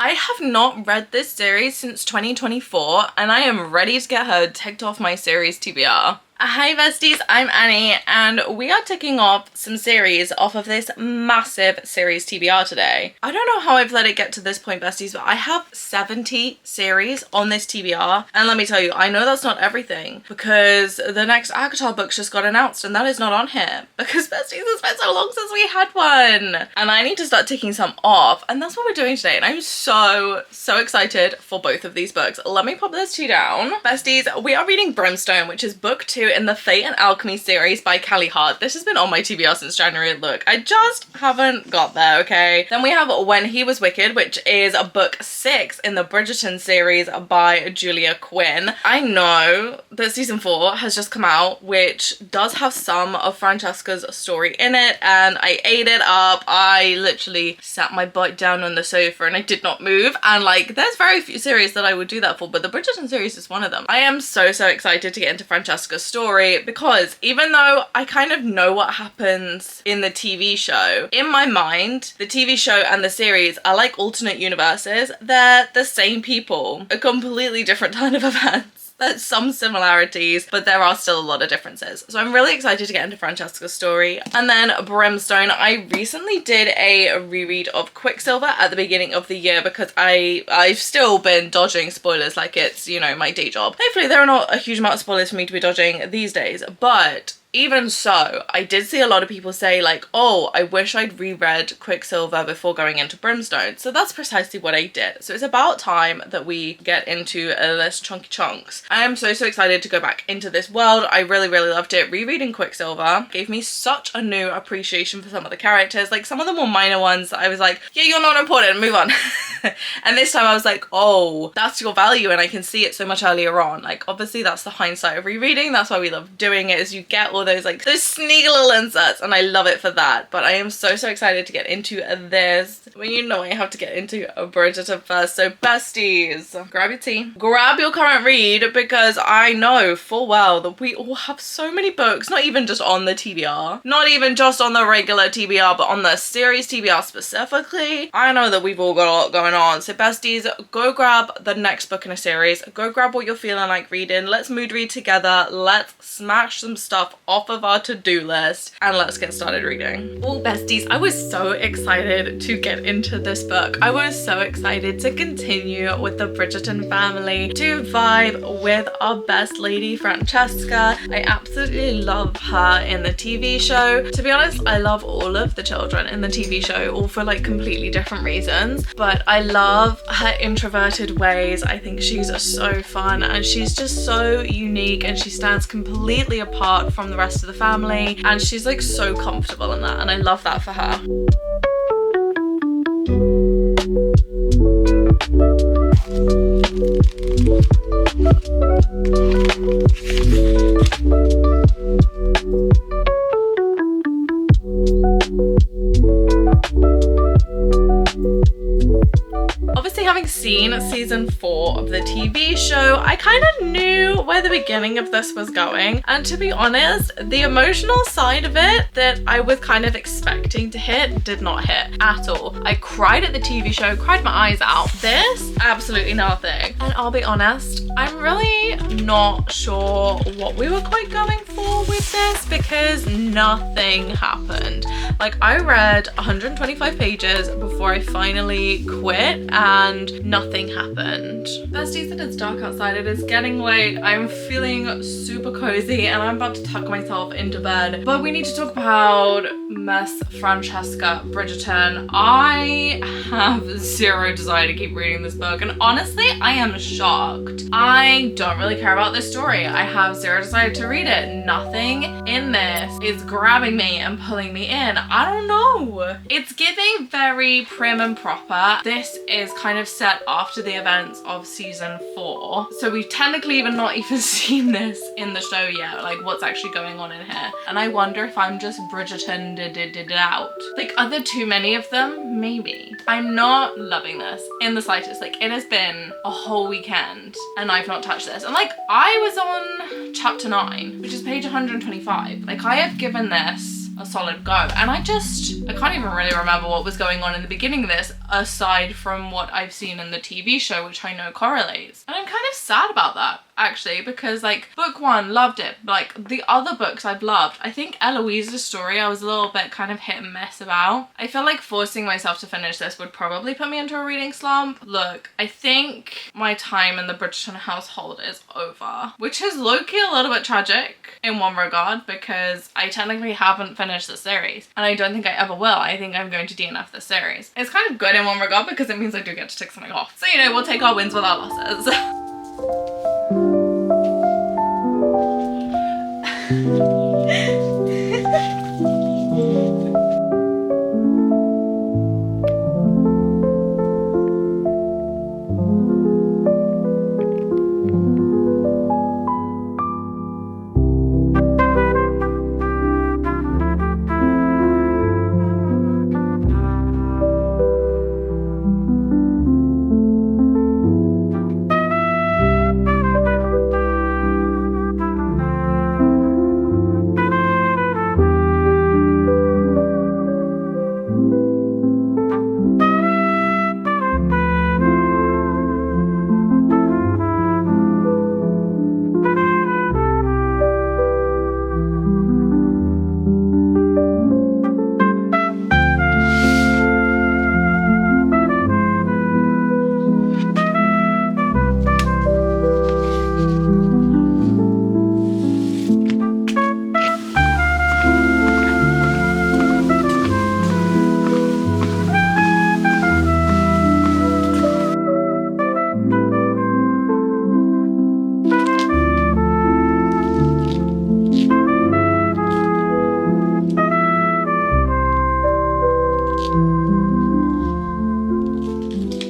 I have not read this series since 2024 and I am ready to get her ticked off my series TBR. Hi besties, I'm Annie and we are ticking off some series off of this massive series TBR today. I don't know how I've let it get to this point, besties, but I have 70 series on this TBR, and let me tell you, I know that's not everything because the next Avatar book's just got announced and that is not on here because besties, it's been so long since we had one and I need to start ticking some off, and that's what we're doing today, and I'm so excited for both of these books. Let me pop those two down. Besties, we are reading Brimstone, which is book 2 in the Fae Alchemy series by Callie Hart. This has been on my TBR since January. Look, I just haven't got there, okay? Then we have When He Was Wicked, which is book 6 in the Bridgerton series by Julia Quinn. I know that season 4 has just come out, which does have some of Francesca's story in it, and I ate it up. I literally sat my butt down on the sofa and I did not move, and like there's very few series that I would do that for, but the Bridgerton series is one of them. I am so excited to get into Francesca's story because even though I kind of know what happens in the TV show, in my mind the TV show and the series are like alternate universes. They're the same people, a completely different turn of events. There's some similarities, but there are still a lot of differences. So I'm really excited to get into Francesca's story. And then Brimstone, I recently did a reread of Quicksilver at the beginning of the year because I've still been dodging spoilers like it's, you know, my day job. Thankfully, there are not a huge amount of spoilers for me to be dodging these days, but even so, I did see a lot of people say like, oh, I wish I'd reread Quicksilver before going into Brimstone. So that's precisely what I did. So it's about time that we get into this chunky chunks. I am so excited to go back into this world. I really loved it. Rereading Quicksilver gave me such a new appreciation for some of the characters. Like some of the more minor ones, I was like, yeah, you're not important, move on. And this time I was like, oh, that's your value and I can see it so much earlier on. Like obviously that's the hindsight of rereading. That's why we love doing it, is you get all those sneaky little inserts and I love it for that. But I am so excited to get into this. Well, you know I have to get into Bridgerton first. So besties, grab your tea, grab your current read, because I know full well that we all have so many books, not even just on the TBR, not even just on the regular TBR, but on the series TBR specifically. I know that we've all got a lot going on. So besties, go grab the next book in a series, go grab what you're feeling like reading, let's mood read together, let's smash some stuff off of our to-do list and let's get started reading. Oh besties, I was so excited to get into this book. I was so excited to continue with the Bridgerton family, to vibe with our best lady Francesca. I absolutely love her in the TV show. To be honest, I love all of the children in the TV show, all for like completely different reasons, but I love her introverted ways. I think she's so fun and she's just so unique and she stands completely apart from the rest of the family, and she's like so comfortable in that, and I love that for her. Obviously, having seen season 4 of the TV show, I kind of knew where the beginning of this was going, and to be honest, the emotional side of it that I was kind of expecting to hit did not hit at all. I cried at the TV show, cried my eyes out. This, absolutely nothing. And I'll be honest, I'm really not sure what we were quite going for with this because nothing happened. Like I read 125 pages before I finally quit and nothing happened. Besties, it is dark outside, it is getting late, I'm feeling super cozy and I'm about to tuck myself into bed. But we need to talk about Miss Francesca Bridgerton. I have zero desire to keep reading this book, and honestly I am shocked. I don't really care about this story. I have zero desire to read it. Nothing in this is grabbing me and pulling me in. I don't know. It's giving very prim and proper. This is kind of set after the events of season 4. So we've technically not even seen this in the show yet, like what's actually going on in here. And I wonder if I'm just Bridgerton did out. Like, are there too many of them? Maybe. I'm not loving this in the slightest. Like, it has been a whole weekend and I've not touched this. And like, I was on chapter 9, which is page 125. Like, I have given this a solid go, and I can't even really remember what was going on in the beginning of this, aside from what I've seen in the TV show, which I know correlates. And I'm kind of sad about that, actually, because like book 1, loved it. Like the other books I've loved. I think Eloise's story I was a little bit kind of hit and miss about. I feel like forcing myself to finish this would probably put me into a reading slump. Look, I think my time in the Bridgerton household is over, which is low-key a little bit tragic in one regard, because I technically haven't finished the series, and I don't think I ever will. I think I'm going to DNF this series. It's kind of good in one regard because it means I do get to tick something off. So, you know, we'll take our wins with our losses.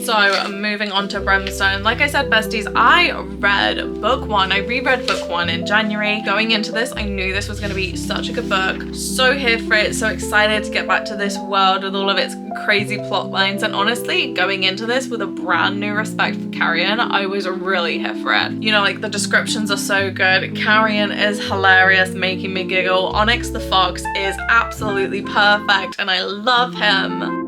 So moving on to Brimstone, like I said, besties, I read book 1. I reread book 1 in January. Going into this, I knew this was going to be such a good book. So here for it, so excited to get back to this world with all of its crazy plot lines. And honestly, going into this with a brand new respect for Carrion, I was really here for it. You know, like the descriptions are so good. Carrion is hilarious, making me giggle. Onyx the Fox is absolutely perfect, and I love him.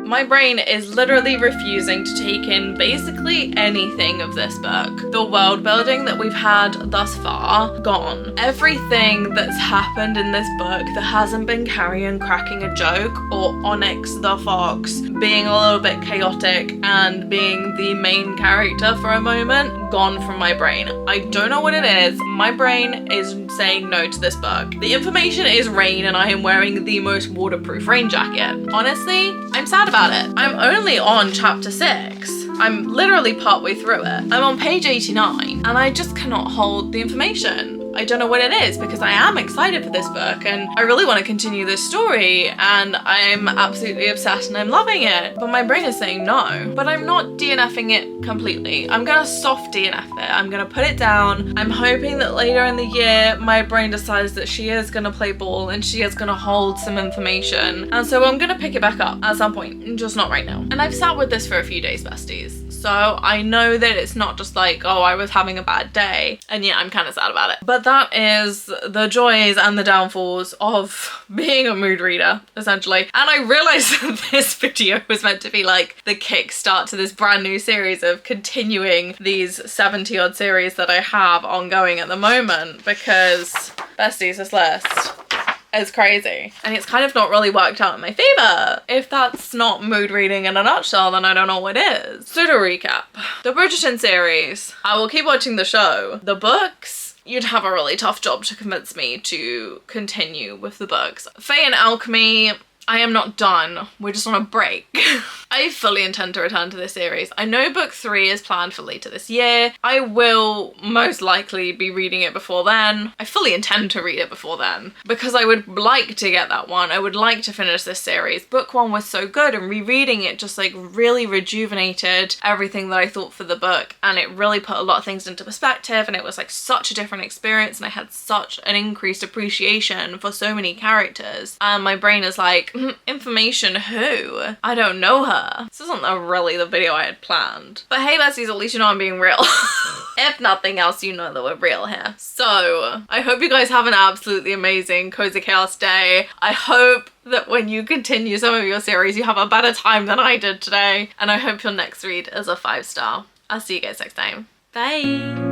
My brain is literally refusing to take in basically anything of this book. The world building that we've had thus far, gone. Everything that's happened in this book that hasn't been Carrion cracking a joke or Onyx the Fox being a little bit chaotic and being the main character for a moment, gone from my brain. I don't know what it is. My brain is saying no to this book. The information is rain, and I am wearing the most waterproof rain jacket. Honestly, I'm sad about it. I'm only on chapter 6. I'm literally partway through it. I'm on page 89 and I just cannot hold the information. I don't know what it is, because I am excited for this book and I really want to continue this story and I'm absolutely obsessed and I'm loving it. But my brain is saying no. But I'm not DNFing it completely. I'm gonna soft DNF it. I'm gonna put it down. I'm hoping that later in the year my brain decides that she is gonna play ball and she is gonna hold some information. And so I'm gonna pick it back up at some point, just not right now. And I've sat with this for a few days, besties. So I know that it's not just like, oh, I was having a bad day. And yeah, I'm kind of sad about it. But that is the joys and the downfalls of being a mood reader, essentially. And I realized that this video was meant to be like the kickstart to this brand new series of continuing these 70 odd series that I have ongoing at the moment, because besties, this list is crazy. And it's kind of not really worked out in my favor. If that's not mood reading in a nutshell, then I don't know what is. So to recap, the Bridgerton series, I will keep watching the show. The books, you'd have a really tough job to convince me to continue with the books. Fae Alchemy, I am not done. We're just on a break. I fully intend to return to this series. I know book 3 is planned for later this year. I will most likely be reading it before then. I fully intend to read it before then because I would like to get that one. I would like to finish this series. Book 1 was so good, and rereading it just like really rejuvenated everything that I thought for the book, and it really put a lot of things into perspective, and it was like such a different experience, and I had such an increased appreciation for so many characters. And my brain is like, information who? I don't know her. This isn't really the video I had planned. But hey besties, at least you know I'm being real. If nothing else, you know that we're real here. So I hope you guys have an absolutely amazing Cozy Chaos day. I hope that when you continue some of your series, you have a better time than I did today. And I hope your next read is a 5-star. I'll see you guys next time. Bye.